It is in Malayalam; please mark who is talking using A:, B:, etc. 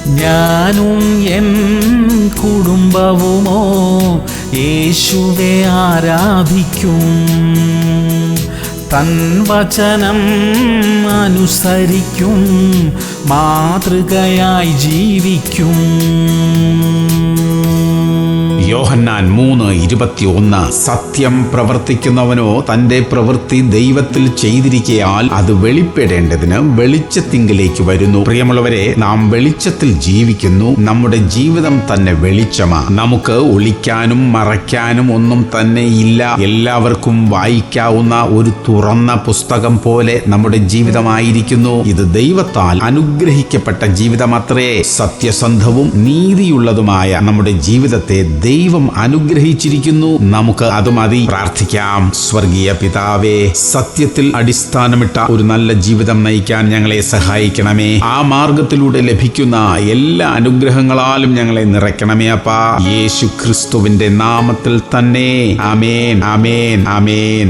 A: ഞാനും എൻ കുടുംബവുമോ യേശുവെ ആരാധിക്കും. തൻ വചനം അനുസരിക്കും, മാതൃകയായി ജീവിക്കും.
B: യോഹന്നാൻ 3:21. സത്യം പ്രവർത്തിക്കുന്നവനോ തൻ്റെ പ്രവൃത്തി ദൈവത്തിൽ ചെയ്തിരിക്കയാൽ അത് വെളിപ്പെടേണ്ടതിന് വെളിച്ചത്തിങ്കിലേക്ക് വരുന്നു. പ്രിയമുള്ളവരെ, നാം വെളിച്ചത്തിൽ ജീവിക്കുന്നു. നമ്മുടെ ജീവിതം തന്നെ വെളിച്ചമാണ്. നമുക്ക് ഒളിക്കാനും മറയ്ക്കാനും ഒന്നും തന്നെ ഇല്ല. എല്ലാവർക്കും വായിക്കാവുന്ന ഒരു തുറന്ന പുസ്തകം പോലെ നമ്മുടെ ജീവിതമായിരിക്കുന്നു. ഇത് ദൈവത്താൽ അനുഗ്രഹിക്കപ്പെട്ട ജീവിതമത്രേ. സത്യസന്ധവും നീതിയുള്ളതുമായ നമ്മുടെ ജീവിതത്തെ ദൈവം അനുഗ്രഹിച്ചിരിക്കുന്നു. നമുക്ക് അത് മതി. പ്രാർത്ഥിക്കാം. സ്വർഗീയ പിതാവേ, സത്യത്തിൽ അടിസ്ഥാനമിട്ട ഒരു നല്ല ജീവിതം നയിക്കാൻ ഞങ്ങളെ സഹായിക്കണമേ. ആ മാർഗത്തിലൂടെ ലഭിക്കുന്ന എല്ലാ അനുഗ്രഹങ്ങളാലും ഞങ്ങളെ നിറയ്ക്കണമേ അപ്പാ. യേശു ക്രിസ്തുവിന്റെ നാമത്തിൽ തന്നെ. ആമേൻ, ആമേൻ, ആമേൻ.